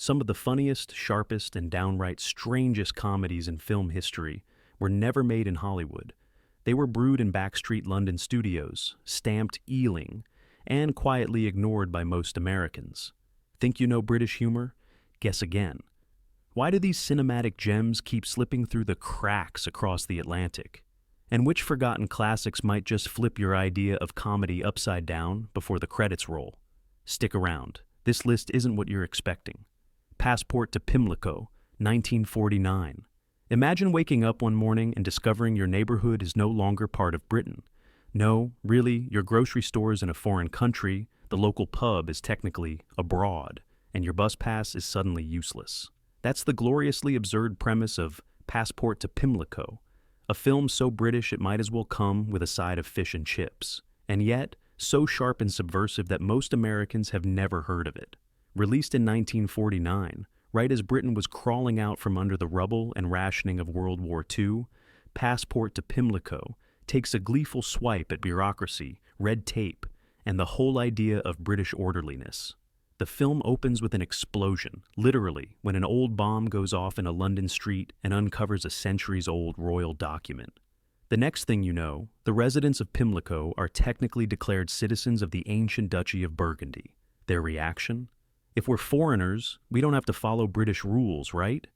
Some of the funniest, sharpest, and downright strangest comedies in film history were never made in Hollywood. They were brewed in backstreet London studios, stamped Ealing, and quietly ignored by most Americans. Think you know British humor? Guess again. Why do these cinematic gems keep slipping through the cracks across the Atlantic? And which forgotten classics might just flip your idea of comedy upside down before the credits roll? Stick around. This list isn't what you're expecting. Passport to Pimlico, 1949. Imagine waking up one morning and discovering your neighborhood is no longer part of Britain. No, really, your grocery store is in a foreign country, the local pub is technically abroad, and your bus pass is suddenly useless. That's the gloriously absurd premise of Passport to Pimlico, a film so British it might as well come with a side of fish and chips, and yet so sharp and subversive that most Americans have never heard of it. Released in 1949, right as Britain was crawling out from under the rubble and rationing of World War II, Passport to Pimlico takes a gleeful swipe at bureaucracy, red tape, and the whole idea of British orderliness. The film opens with an explosion, literally, when an old bomb goes off in a London street and uncovers a centuries-old royal document. The next thing you know, the residents of Pimlico are technically declared citizens of the ancient Duchy of Burgundy. Their reaction? If we're foreigners, we don't have to follow British rules, right?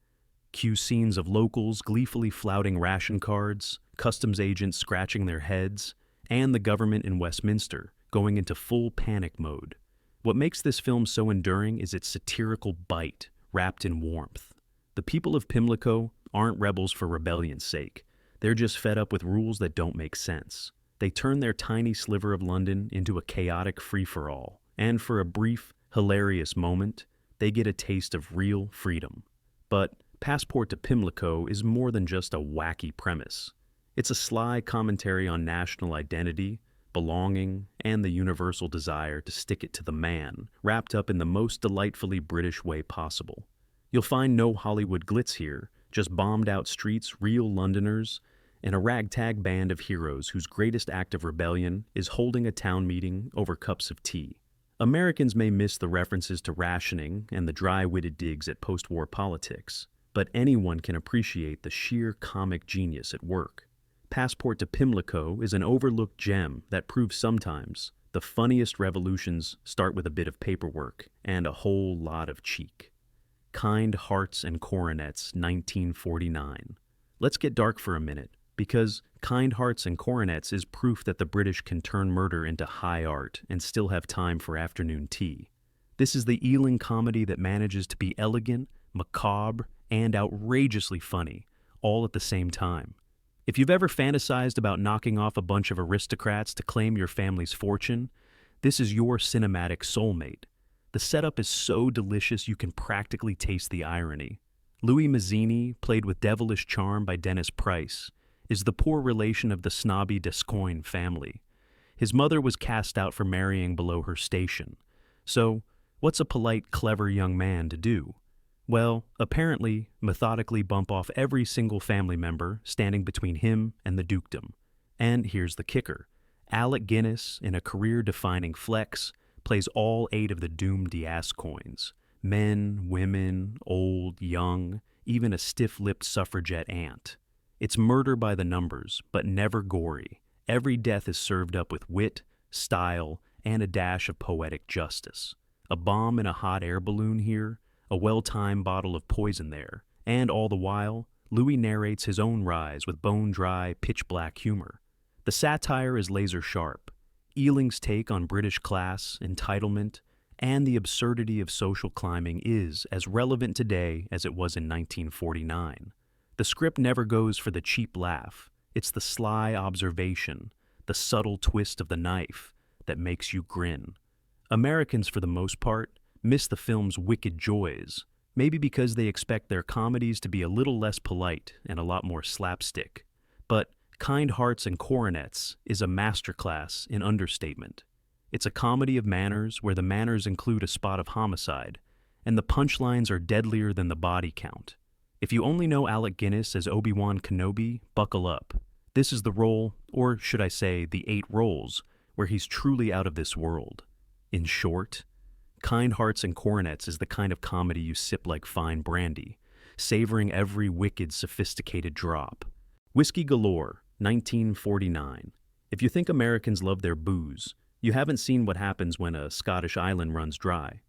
Cue scenes of locals gleefully flouting ration cards, customs agents scratching their heads, and the government in Westminster going into full panic mode. What makes this film so enduring is its satirical bite, wrapped in warmth. The people of Pimlico aren't rebels for rebellion's sake. They're just fed up with rules that don't make sense. They turn their tiny sliver of London into a chaotic free-for-all, and for a brief, hilarious moment, they get a taste of real freedom. But Passport to Pimlico is more than just a wacky premise. It's a sly commentary on national identity, belonging, and the universal desire to stick it to the man, wrapped up in the most delightfully British way possible. You'll find no Hollywood glitz here, just bombed-out streets, real Londoners, and a ragtag band of heroes whose greatest act of rebellion is holding a town meeting over cups of tea. Americans may miss the references to rationing and the dry-witted digs at post-war politics, but anyone can appreciate the sheer comic genius at work. Passport to Pimlico is an overlooked gem that proves sometimes the funniest revolutions start with a bit of paperwork and a whole lot of cheek. Kind Hearts and Coronets, 1949. Let's get dark for a minute, because Kind Hearts and Coronets is proof that the British can turn murder into high art and still have time for afternoon tea. This is the Ealing comedy that manages to be elegant, macabre, and outrageously funny, all at the same time. If you've ever fantasized about knocking off a bunch of aristocrats to claim your family's fortune, this is your cinematic soulmate. The setup is so delicious you can practically taste the irony. Louis Mazzini, played with devilish charm by Dennis Price, is the poor relation of the snobby Descoings family. His mother was cast out for marrying below her station. So, what's a polite, clever young man to do? Well, apparently, methodically bump off every single family member standing between him and the dukedom. And here's the kicker. Alec Guinness, in a career-defining flex, plays all 8 of the doomed Descoings. Men, women, old, young, even a stiff-lipped suffragette aunt. It's murder by the numbers, but never gory. Every death is served up with wit, style, and a dash of poetic justice. A bomb in a hot air balloon here, a well-timed bottle of poison there, and all the while, Louis narrates his own rise with bone-dry, pitch-black humor. The satire is laser-sharp. Ealing's take on British class, entitlement, and the absurdity of social climbing is as relevant today as it was in 1949. The script never goes for the cheap laugh. It's the sly observation, the subtle twist of the knife that makes you grin. Americans, for the most part, miss the film's wicked joys, maybe because they expect their comedies to be a little less polite and a lot more slapstick. But Kind Hearts and Coronets is a masterclass in understatement. It's a comedy of manners where the manners include a spot of homicide, and the punchlines are deadlier than the body count. If you only know Alec Guinness as Obi-Wan Kenobi, buckle up. This is the role, or should I say the 8 roles, where he's truly out of this world. In short, Kind Hearts and Coronets is the kind of comedy you sip like fine brandy, savoring every wicked, sophisticated drop. Whiskey Galore, 1949. If you think Americans love their booze, you haven't seen what happens when a Scottish island runs dry.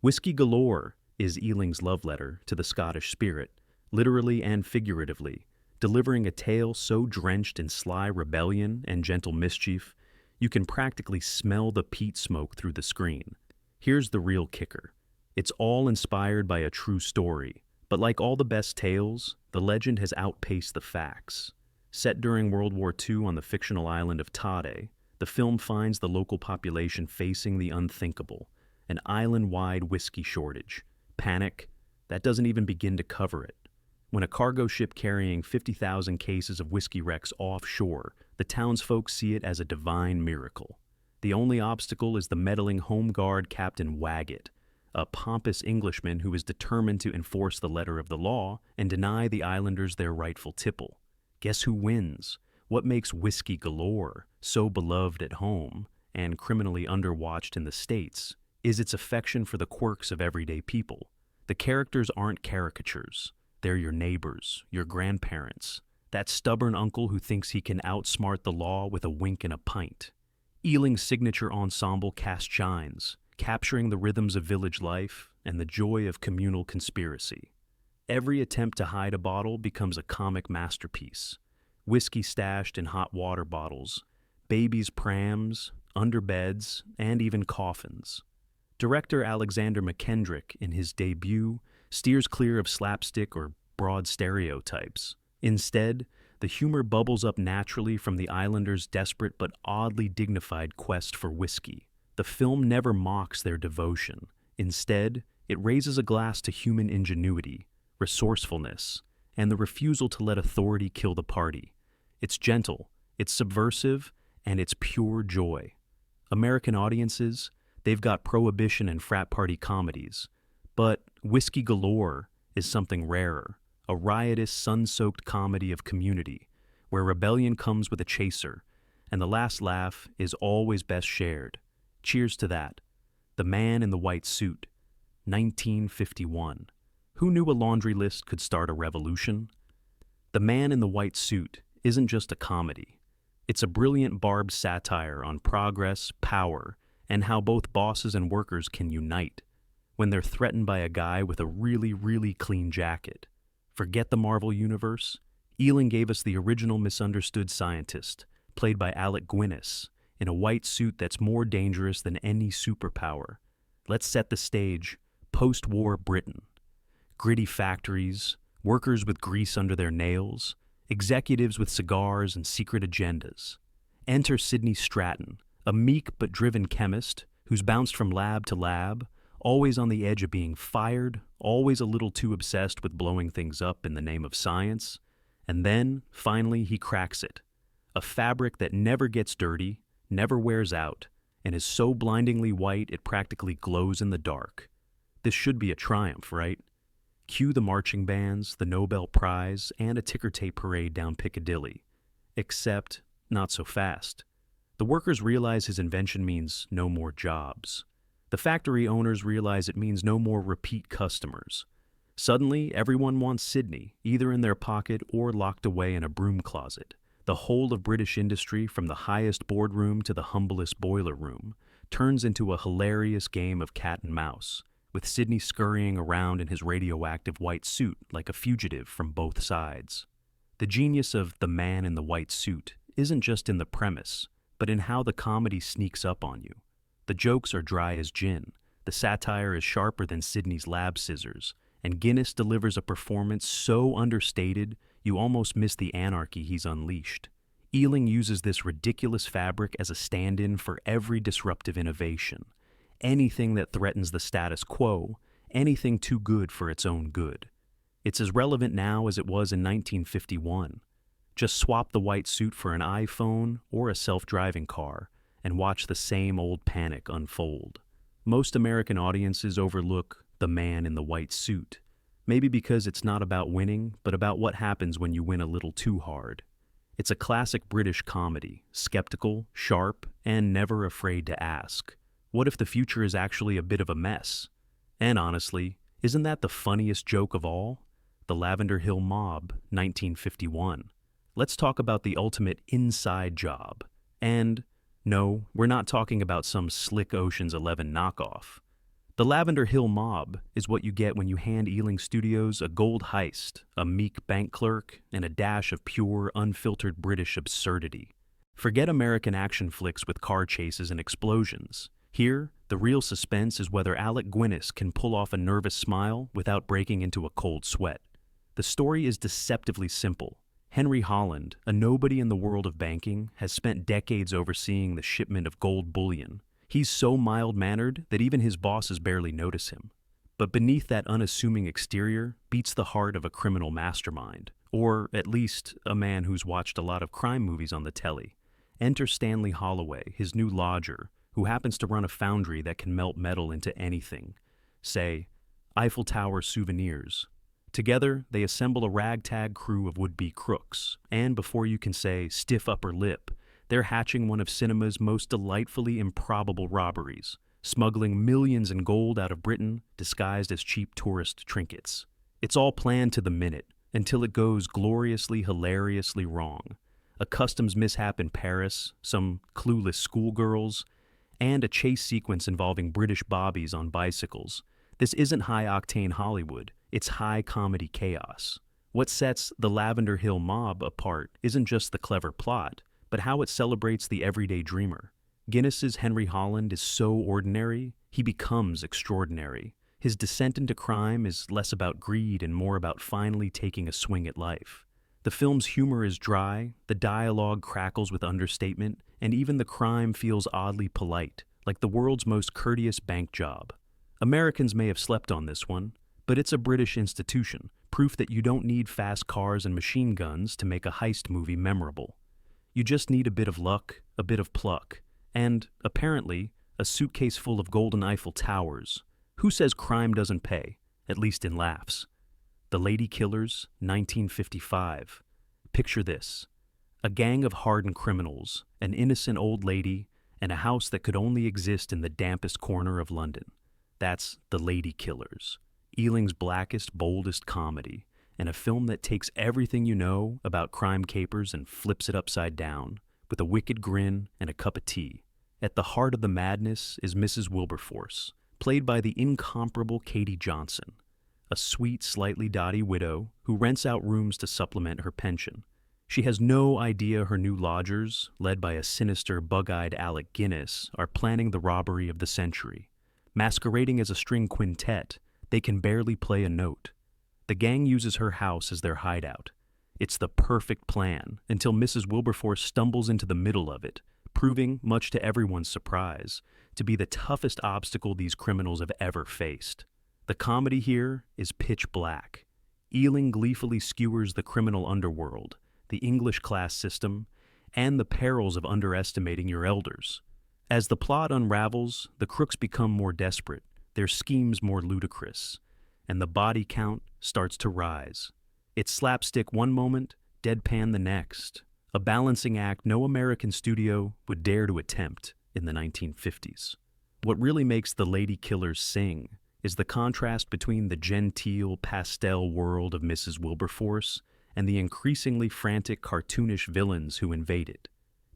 Whiskey Galore is Ealing's love letter to the Scottish spirit, literally and figuratively, delivering a tale so drenched in sly rebellion and gentle mischief, you can practically smell the peat smoke through the screen. Here's the real kicker. It's all inspired by a true story, but like all the best tales, the legend has outpaced the facts. Set during World War II on the fictional island of Tade, the film finds the local population facing the unthinkable, an island-wide whiskey shortage. Panic? That doesn't even begin to cover it. When a cargo ship carrying 50,000 cases of whiskey wrecks offshore, the townsfolk see it as a divine miracle. The only obstacle is the meddling home guard Captain Waggett, a pompous Englishman who is determined to enforce the letter of the law and deny the islanders their rightful tipple. Guess who wins? What makes Whiskey Galore so beloved at home and criminally underwatched in the States is its affection for the quirks of everyday people. The characters aren't caricatures. They're your neighbors, your grandparents, that stubborn uncle who thinks he can outsmart the law with a wink and a pint. Ealing's signature ensemble cast shines, capturing the rhythms of village life and the joy of communal conspiracy. Every attempt to hide a bottle becomes a comic masterpiece. Whiskey stashed in hot water bottles, babies' prams, under beds, and even coffins. Director Alexander McKendrick, in his debut, steers clear of slapstick or broad stereotypes. Instead, the humor bubbles up naturally from the islanders' desperate but oddly dignified quest for whiskey. The film never mocks their devotion. Instead, it raises a glass to human ingenuity, resourcefulness, and the refusal to let authority kill the party. It's gentle, it's subversive, and it's pure joy. American audiences, they've got prohibition and frat party comedies, but Whiskey Galore is something rarer. A riotous, sun-soaked comedy of community, where rebellion comes with a chaser, and the last laugh is always best shared. Cheers to that. The Man in the White Suit, 1951. Who knew a laundry list could start a revolution? The Man in the White Suit isn't just a comedy. It's a brilliant barbed satire on progress, power, and how both bosses and workers can unite when they're threatened by a guy with a really, really clean jacket. Forget the Marvel Universe. Ealing gave us the original misunderstood scientist, played by Alec Guinness, in a white suit that's more dangerous than any superpower. Let's set the stage. Post-war Britain. Gritty factories, workers with grease under their nails, executives with cigars and secret agendas. Enter Sidney Stratton, a meek but driven chemist who's bounced from lab to lab, always on the edge of being fired, always a little too obsessed with blowing things up in the name of science. And then, finally, he cracks it. A fabric that never gets dirty, never wears out, and is so blindingly white it practically glows in the dark. This should be a triumph, right? Cue the marching bands, the Nobel Prize, and a ticker tape parade down Piccadilly. Except, not so fast. The workers realize his invention means no more jobs. The factory owners realize it means no more repeat customers. Suddenly, everyone wants Sydney, either in their pocket or locked away in a broom closet. The whole of British industry, from the highest boardroom to the humblest boiler room, turns into a hilarious game of cat and mouse, with Sydney scurrying around in his radioactive white suit like a fugitive from both sides. The genius of The Man in the White Suit isn't just in the premise, but in how the comedy sneaks up on you. The jokes are dry as gin, the satire is sharper than Sydney's lab scissors, and Guinness delivers a performance so understated you almost miss the anarchy he's unleashed. Ealing uses this ridiculous fabric as a stand-in for every disruptive innovation. Anything that threatens the status quo, anything too good for its own good. It's as relevant now as it was in 1951. Just swap the white suit for an iPhone or a self-driving car, and watch the same old panic unfold. Most American audiences overlook The Man in the White Suit, maybe because it's not about winning, but about what happens when you win a little too hard. It's a classic British comedy, skeptical, sharp, and never afraid to ask, What if the future is actually a bit of a mess? And honestly, isn't that the funniest joke of all? The Lavender Hill Mob, 1951. Let's talk about the ultimate inside job. And no, we're not talking about some slick Ocean's 11 knockoff. The Lavender Hill Mob is what you get when you hand Ealing Studios a gold heist, a meek bank clerk, and a dash of pure, unfiltered British absurdity. Forget American action flicks with car chases and explosions. Here, the real suspense is whether Alec Guinness can pull off a nervous smile without breaking into a cold sweat. The story is deceptively simple. Henry Holland, a nobody in the world of banking, has spent decades overseeing the shipment of gold bullion. He's so mild-mannered that even his bosses barely notice him. But beneath that unassuming exterior beats the heart of a criminal mastermind, or at least a man who's watched a lot of crime movies on the telly. Enter Stanley Holloway, his new lodger, who happens to run a foundry that can melt metal into anything. Say, Eiffel Tower souvenirs. Together, they assemble a ragtag crew of would-be crooks, and before you can say stiff upper lip, they're hatching one of cinema's most delightfully improbable robberies, smuggling millions in gold out of Britain disguised as cheap tourist trinkets. It's all planned to the minute, until it goes gloriously, hilariously wrong. A customs mishap in Paris, some clueless schoolgirls, and a chase sequence involving British bobbies on bicycles. This isn't high-octane Hollywood, it's high-comedy chaos. What sets the Lavender Hill Mob apart isn't just the clever plot, but how it celebrates the everyday dreamer. Guinness's Henry Holland is so ordinary, he becomes extraordinary. His descent into crime is less about greed and more about finally taking a swing at life. The film's humor is dry, the dialogue crackles with understatement, and even the crime feels oddly polite, like the world's most courteous bank job. Americans may have slept on this one, but it's a British institution, proof that you don't need fast cars and machine guns to make a heist movie memorable. You just need a bit of luck, a bit of pluck, and, apparently, a suitcase full of golden Eiffel Towers. Who says crime doesn't pay, at least in laughs? The Lady Killers, 1955. Picture this. A gang of hardened criminals, an innocent old lady, and a house that could only exist in the dampest corner of London. That's The Lady Killers, Ealing's blackest, boldest comedy, and a film that takes everything you know about crime capers and flips it upside down, with a wicked grin and a cup of tea. At the heart of the madness is Mrs. Wilberforce, played by the incomparable Katie Johnson, a sweet, slightly dotty widow who rents out rooms to supplement her pension. She has no idea her new lodgers, led by a sinister, bug-eyed Alec Guinness, are planning the robbery of the century. Masquerading as a string quintet, they can barely play a note. The gang uses her house as their hideout. It's the perfect plan until Mrs. Wilberforce stumbles into the middle of it, proving, much to everyone's surprise, to be the toughest obstacle these criminals have ever faced. The comedy here is pitch black. Ealing gleefully skewers the criminal underworld, the English class system, and the perils of underestimating your elders. As the plot unravels, the crooks become more desperate, their schemes more ludicrous, and the body count starts to rise. It's slapstick one moment, deadpan the next, a balancing act no American studio would dare to attempt in the 1950s. What really makes The Lady Killers sing is the contrast between the genteel, pastel world of Mrs. Wilberforce and the increasingly frantic, cartoonish villains who invade it.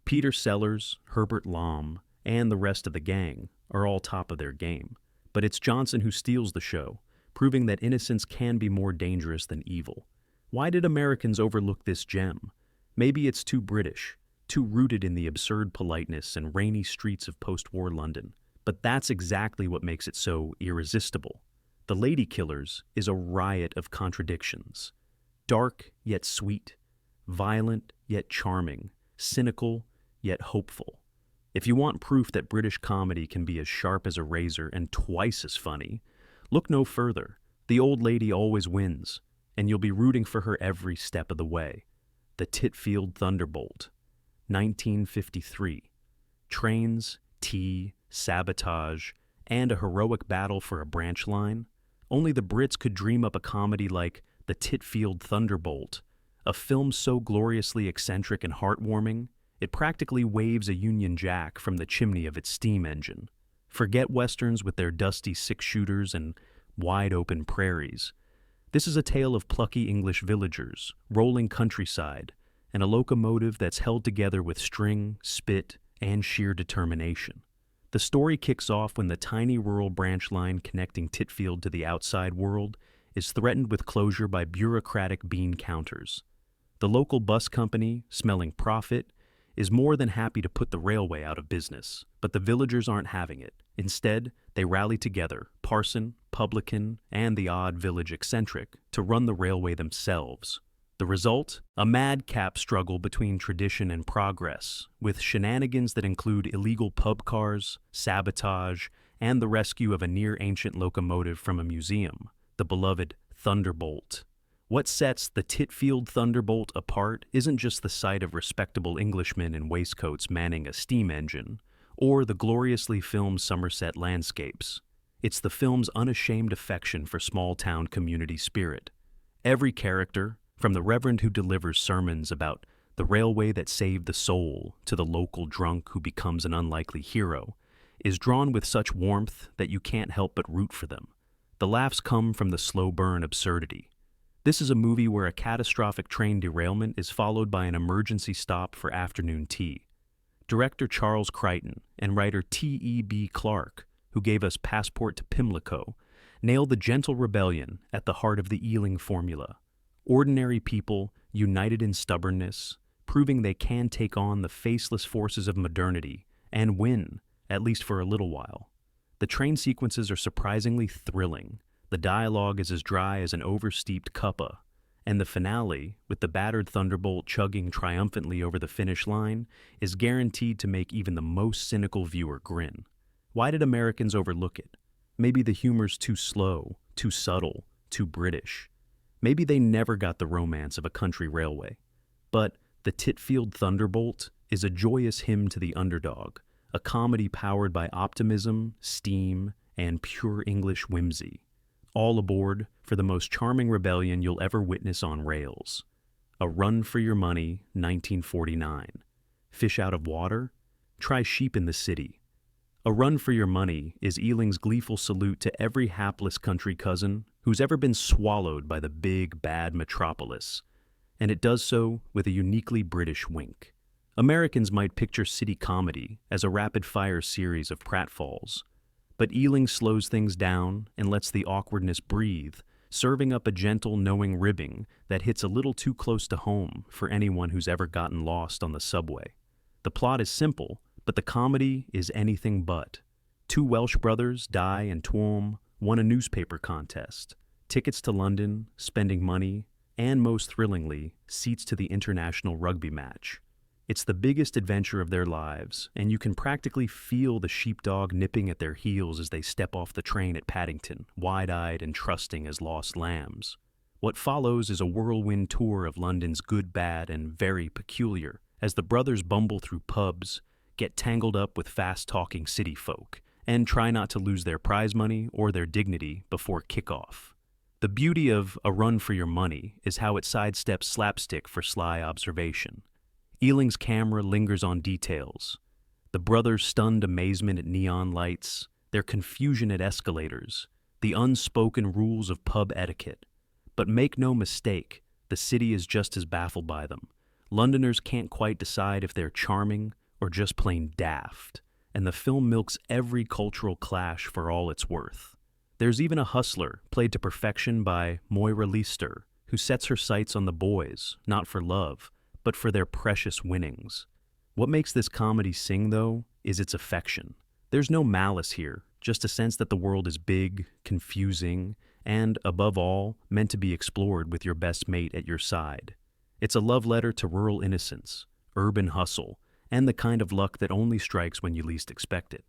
Peter Sellers, Herbert Lom, and the rest of the gang are all top of their game, but it's Johnson who steals the show, proving that innocence can be more dangerous than evil. Why did Americans overlook this gem? Maybe it's too British, too rooted in the absurd politeness and rainy streets of post-war London. But that's exactly what makes it so irresistible. The Lady Killers is a riot of contradictions. Dark yet sweet, violent yet charming, cynical yet hopeful. If you want proof that British comedy can be as sharp as a razor and twice as funny, look no further. The old lady always wins, and you'll be rooting for her every step of the way. The Titfield Thunderbolt, 1953. Trains, tea, sabotage, and a heroic battle for a branch line. Only the Brits could dream up a comedy like The Titfield Thunderbolt, a film so gloriously eccentric and heartwarming, it practically waves a Union Jack from the chimney of its steam engine. Forget westerns with their dusty six-shooters and wide-open prairies. This is a tale of plucky English villagers, rolling countryside, and a locomotive that's held together with string, spit, and sheer determination. The story kicks off when the tiny rural branch line connecting Titfield to the outside world is threatened with closure by bureaucratic bean counters. The local bus company, smelling profit, is more than happy to put the railway out of business, but the villagers aren't having it. Instead, they rally together, parson, publican, and the odd village eccentric, to run the railway themselves. The result? A madcap struggle between tradition and progress, with shenanigans that include illegal pub cars, sabotage, and the rescue of a near-ancient locomotive from a museum, the beloved Thunderbolt. What sets the Titfield Thunderbolt apart isn't just the sight of respectable Englishmen in waistcoats manning a steam engine, or the gloriously filmed Somerset landscapes. It's the film's unashamed affection for small-town community spirit. Every character, from the reverend who delivers sermons about the railway that saved the soul to the local drunk who becomes an unlikely hero, is drawn with such warmth that you can't help but root for them. The laughs come from the slow-burn absurdity. This is a movie where a catastrophic train derailment is followed by an emergency stop for afternoon tea. Director Charles Crichton and writer T.E.B. Clarke, who gave us Passport to Pimlico, nail the gentle rebellion at the heart of the Ealing formula. Ordinary people, united in stubbornness, proving they can take on the faceless forces of modernity and win, at least for a little while. The train sequences are surprisingly thrilling. The dialogue is as dry as an oversteeped cuppa, and the finale, with the battered Thunderbolt chugging triumphantly over the finish line, is guaranteed to make even the most cynical viewer grin. Why did Americans overlook it? Maybe the humor's too slow, too subtle, too British. Maybe they never got the romance of a country railway. But the Titfield Thunderbolt is a joyous hymn to the underdog, a comedy powered by optimism, steam, and pure English whimsy. All aboard for the most charming rebellion you'll ever witness on rails. A Run for Your Money, 1949. Fish out of water? Try sheep in the city. A Run for Your Money is Ealing's gleeful salute to every hapless country cousin who's ever been swallowed by the big, bad metropolis, and it does so with a uniquely British wink. Americans might picture city comedy as a rapid-fire series of pratfalls, but Ealing slows things down and lets the awkwardness breathe, serving up a gentle, knowing ribbing that hits a little too close to home for anyone who's ever gotten lost on the subway. The plot is simple, but the comedy is anything but. Two Welsh brothers, Di and Tuam, won a newspaper contest, tickets to London, spending money, and most thrillingly, seats to the international rugby match. It's the biggest adventure of their lives, and you can practically feel the sheepdog nipping at their heels as they step off the train at Paddington, wide-eyed and trusting as lost lambs. What follows is a whirlwind tour of London's good, bad, and very peculiar, as the brothers bumble through pubs, get tangled up with fast-talking city folk, and try not to lose their prize money or their dignity before kickoff. The beauty of A Run for Your Money is how it sidesteps slapstick for sly observation. Ealing's camera lingers on details. The brothers' stunned amazement at neon lights, their confusion at escalators, the unspoken rules of pub etiquette. But make no mistake, the city is just as baffled by them. Londoners can't quite decide if they're charming or just plain daft, and the film milks every cultural clash for all it's worth. There's even a hustler, played to perfection by Moira Leister, who sets her sights on the boys, not for love, but for their precious winnings. What makes this comedy sing, though, is its affection. There's no malice here, just a sense that the world is big, confusing, and, above all, meant to be explored with your best mate at your side. It's a love letter to rural innocence, urban hustle, and the kind of luck that only strikes when you least expect it.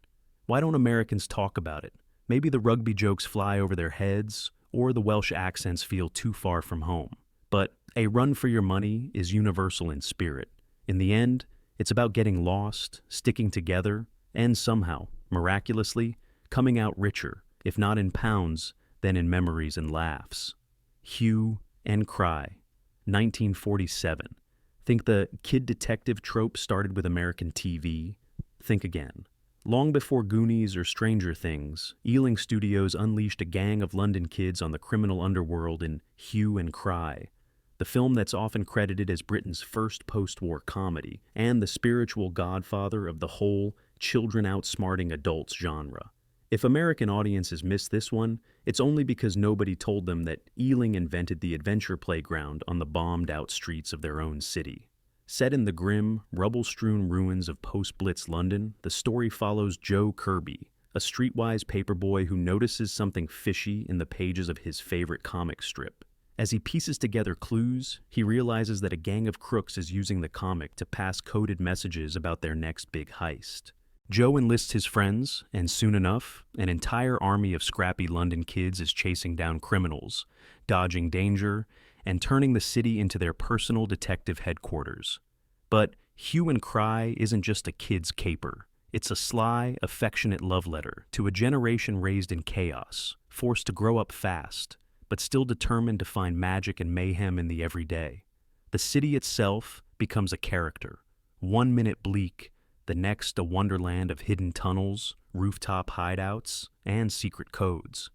Why don't Americans talk about it? Maybe the rugby jokes fly over their heads, or the Welsh accents feel too far from home. But A Run for Your Money is universal in spirit. In the end, it's about getting lost, sticking together, and somehow, miraculously, coming out richer, if not in pounds, then in memories and laughs. Hugh and Cry, 1947. Think the kid detective trope started with American TV? Think again. Long before Goonies or Stranger Things, Ealing Studios unleashed a gang of London kids on the criminal underworld in Hugh and Cry, the film that's often credited as Britain's first post-war comedy and the spiritual godfather of the whole children outsmarting adults genre. If American audiences miss this one, it's only because nobody told them that Ealing invented the adventure playground on the bombed-out streets of their own city. Set in the grim, rubble-strewn ruins of post-Blitz London, the story follows Joe Kirby, a streetwise paperboy who notices something fishy in the pages of his favorite comic strip. As he pieces together clues, he realizes that a gang of crooks is using the comic to pass coded messages about their next big heist. Joe enlists his friends, and soon enough, an entire army of scrappy London kids is chasing down criminals, dodging danger, and turning the city into their personal detective headquarters. But Hugh and Cry isn't just a kid's caper. It's a sly, affectionate love letter to a generation raised in chaos, forced to grow up fast, but still determined to find magic and mayhem in the everyday. The city itself becomes a character, 1 minute bleak, the next a wonderland of hidden tunnels, rooftop hideouts, and secret codes.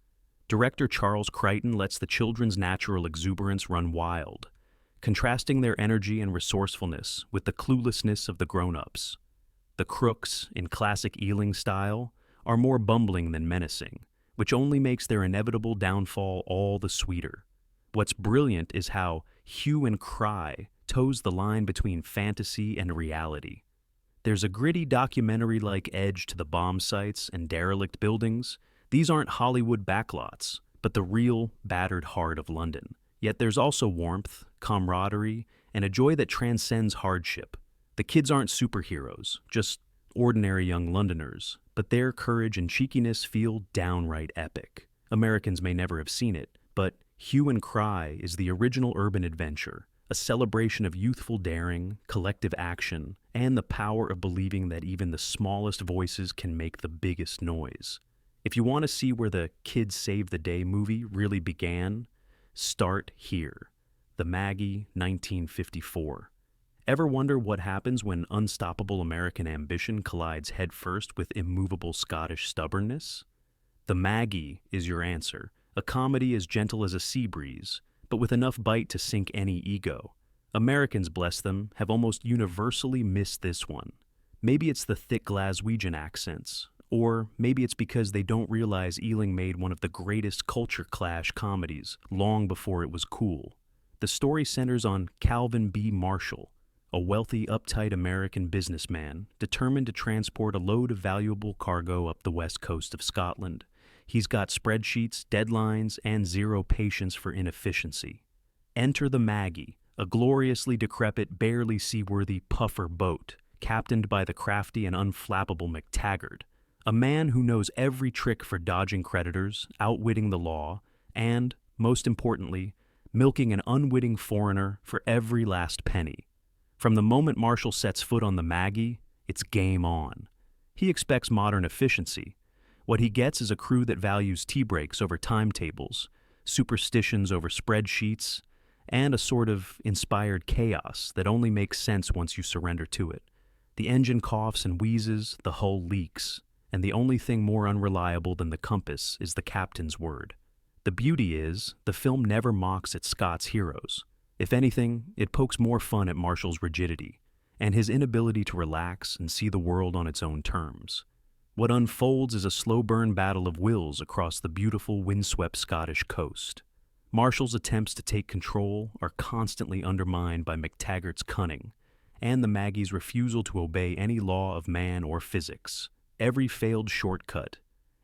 Director Charles Crichton lets the children's natural exuberance run wild, contrasting their energy and resourcefulness with the cluelessness of the grown-ups. The crooks, in classic Ealing style, are more bumbling than menacing, which only makes their inevitable downfall all the sweeter. What's brilliant is how Hugh and Cry toes the line between fantasy and reality. There's a gritty documentary-like edge to the bomb sites and derelict buildings. These aren't Hollywood backlots, but the real, battered heart of London. Yet there's also warmth, camaraderie, and a joy that transcends hardship. The kids aren't superheroes, just ordinary young Londoners, but their courage and cheekiness feel downright epic. Americans may never have seen it, but Hugh and Cry is the original urban adventure, a celebration of youthful daring, collective action, and the power of believing that even the smallest voices can make the biggest noise. If you want to see where the Kids Save the Day movie really began, start here. The Maggie, 1954. Ever wonder what happens when unstoppable American ambition collides headfirst with immovable Scottish stubbornness? The Maggie is your answer, a comedy as gentle as a sea breeze, but with enough bite to sink any ego. Americans, bless them, have almost universally missed this one. Maybe it's the thick Glaswegian accents, or maybe it's because they don't realize Ealing made one of the greatest culture clash comedies long before it was cool. The story centers on Calvin B. Marshall, a wealthy, uptight American businessman determined to transport a load of valuable cargo up the west coast of Scotland. He's got spreadsheets, deadlines, and zero patience for inefficiency. Enter the Maggie, a gloriously decrepit, barely seaworthy puffer boat, captained by the crafty and unflappable McTaggart, a man who knows every trick for dodging creditors, outwitting the law, and, most importantly, milking an unwitting foreigner for every last penny. From the moment Marshall sets foot on the Maggie, it's game on. He expects modern efficiency. What he gets is a crew that values tea breaks over timetables, superstitions over spreadsheets, and a sort of inspired chaos that only makes sense once you surrender to it. The engine coughs and wheezes, the hull leaks, and the only thing more unreliable than the compass is the captain's word. The beauty is, the film never mocks at Scott's heroes. If anything, it pokes more fun at Marshall's rigidity, and his inability to relax and see the world on its own terms. What unfolds is a slow-burn battle of wills across the beautiful, windswept Scottish coast. Marshall's attempts to take control are constantly undermined by McTaggart's cunning, and the Maggie's refusal to obey any law of man or physics. Every failed shortcut,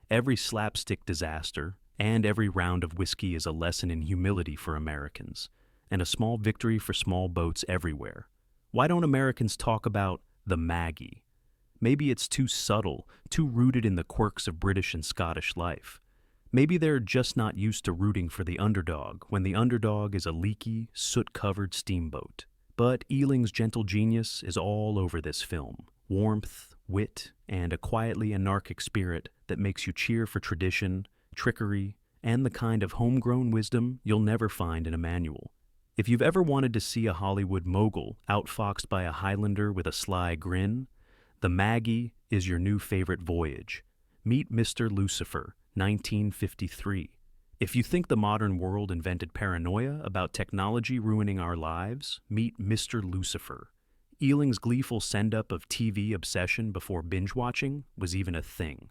every slapstick disaster, and every round of whiskey is a lesson in humility for Americans, and a small victory for small boats everywhere. Why don't Americans talk about the Maggie? Maybe it's too subtle, too rooted in the quirks of British and Scottish life. Maybe they're just not used to rooting for the underdog when the underdog is a leaky, soot-covered steamboat. But Ealing's gentle genius is all over this film. Warmth, wit, and a quietly anarchic spirit that makes you cheer for tradition, trickery, and the kind of homegrown wisdom you'll never find in a manual. If you've ever wanted to see a Hollywood mogul outfoxed by a Highlander with a sly grin, the Maggie is your new favorite voyage. Meet Mr. Lucifer, 1953. If you think the modern world invented paranoia about technology ruining our lives, meet Mr. Lucifer. Ealing's gleeful send-up of TV obsession before binge-watching was even a thing.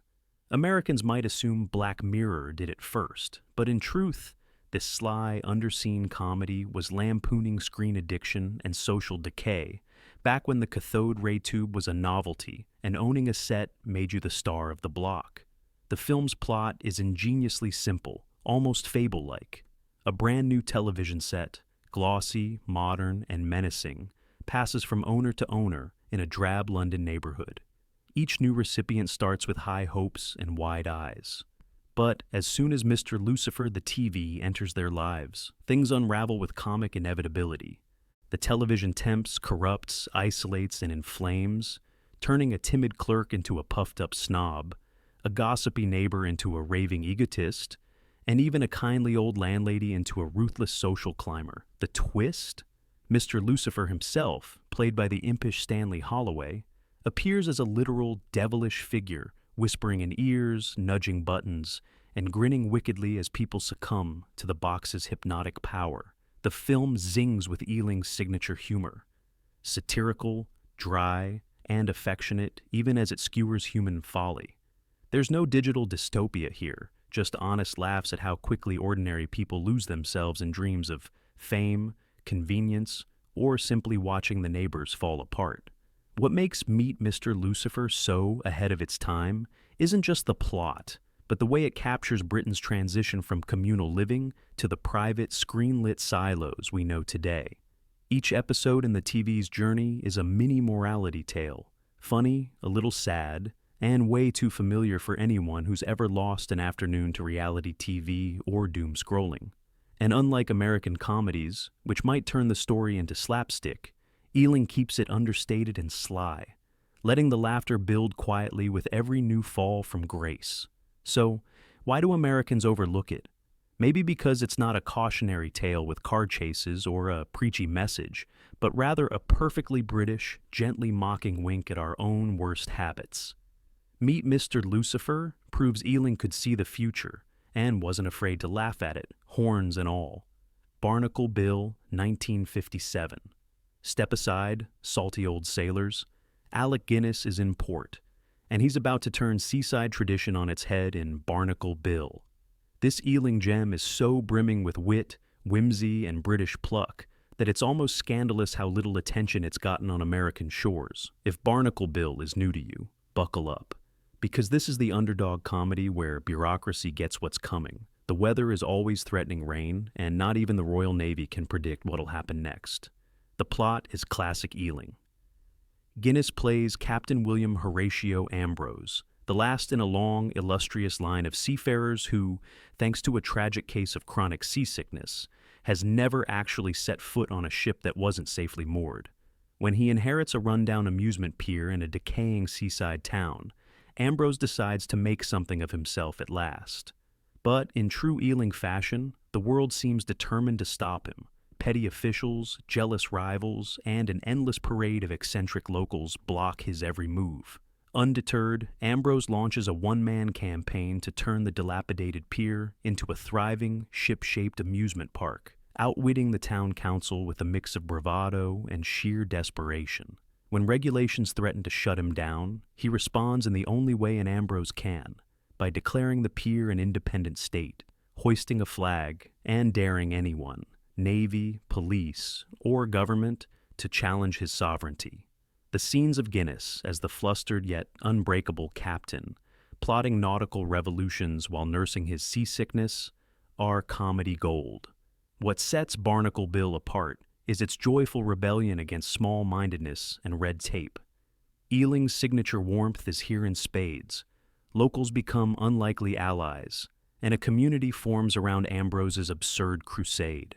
Americans might assume Black Mirror did it first, but in truth, this sly, underseen comedy was lampooning screen addiction and social decay, back when the cathode ray tube was a novelty and owning a set made you the star of the block. The film's plot is ingeniously simple, almost fable-like. A brand new television set, glossy, modern, and menacing, passes from owner to owner in a drab London neighborhood. Each new recipient starts with high hopes and wide eyes. But as soon as Mr. Lucifer the TV enters their lives, things unravel with comic inevitability. The television tempts, corrupts, isolates, and inflames, turning a timid clerk into a puffed-up snob, a gossipy neighbor into a raving egotist, and even a kindly old landlady into a ruthless social climber. The twist? Mr. Lucifer himself, played by the impish Stanley Holloway, appears as a literal devilish figure, whispering in ears, nudging buttons, and grinning wickedly as people succumb to the box's hypnotic power. The film zings with Ealing's signature humor. Satirical, dry, and affectionate, even as it skewers human folly. There's no digital dystopia here, just honest laughs at how quickly ordinary people lose themselves in dreams of fame, convenience, or simply watching the neighbors fall apart. What makes Meet Mr. Lucifer so ahead of its time isn't just the plot, but the way it captures Britain's transition from communal living to the private, screen-lit silos we know today. Each episode in the TV's journey is a mini morality tale, funny, a little sad, and way too familiar for anyone who's ever lost an afternoon to reality TV or doom scrolling. And unlike American comedies, which might turn the story into slapstick, Ealing keeps it understated and sly, letting the laughter build quietly with every new fall from grace. So, why do Americans overlook it? Maybe because it's not a cautionary tale with car chases or a preachy message, but rather a perfectly British, gently mocking wink at our own worst habits. Meet Mr. Lucifer proves Ealing could see the future and wasn't afraid to laugh at it, horns and all. Barnacle Bill, 1957. Step aside, salty old sailors. Alec Guinness is in port, and he's about to turn seaside tradition on its head in Barnacle Bill. This Ealing gem is so brimming with wit, whimsy, and British pluck that it's almost scandalous how little attention it's gotten on American shores. If Barnacle Bill is new to you, buckle up. Because this is the underdog comedy where bureaucracy gets what's coming. The weather is always threatening rain, and not even the Royal Navy can predict what'll happen next. The plot is classic Ealing. Guinness plays Captain William Horatio Ambrose, the last in a long, illustrious line of seafarers who, thanks to a tragic case of chronic seasickness, has never actually set foot on a ship that wasn't safely moored. When he inherits a rundown amusement pier in a decaying seaside town, Ambrose decides to make something of himself at last. But in true Ealing fashion, the world seems determined to stop him. Petty officials, jealous rivals, and an endless parade of eccentric locals block his every move. Undeterred, Ambrose launches a one-man campaign to turn the dilapidated pier into a thriving, ship-shaped amusement park, outwitting the town council with a mix of bravado and sheer desperation. When regulations threaten to shut him down, he responds in the only way an Ambrose can, by declaring the pier an independent state, hoisting a flag, and daring anyone, Navy, police, or government, to challenge his sovereignty. The scenes of Guinness as the flustered yet unbreakable captain, plotting nautical revolutions while nursing his seasickness, are comedy gold. What sets Barnacle Bill apart is its joyful rebellion against small-mindedness and red tape. Ealing's signature warmth is here in spades. Locals become unlikely allies, and a community forms around Ambrose's absurd crusade.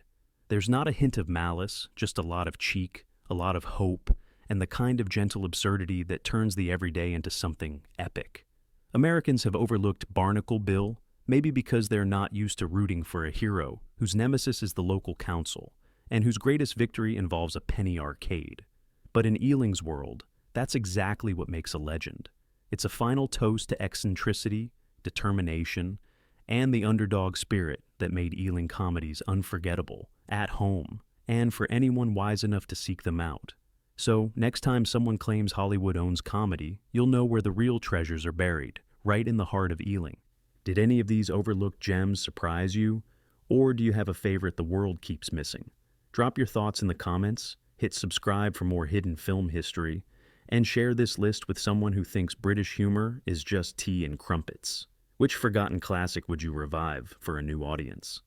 There's not a hint of malice, just a lot of cheek, a lot of hope, and the kind of gentle absurdity that turns the everyday into something epic. Americans have overlooked Barnacle Bill, maybe because they're not used to rooting for a hero whose nemesis is the local council, and whose greatest victory involves a penny arcade. But in Ealing's world, that's exactly what makes a legend. It's a final toast to eccentricity, determination, and the underdog spirit that made Ealing Comedies unforgettable, at home, and for anyone wise enough to seek them out. So, next time someone claims Hollywood owns comedy, you'll know where the real treasures are buried, right in the heart of Ealing. Did any of these overlooked gems surprise you? Or do you have a favorite the world keeps missing? Drop your thoughts in the comments, hit subscribe for more hidden film history, and share this list with someone who thinks British humor is just tea and crumpets. Which forgotten classic would you revive for a new audience?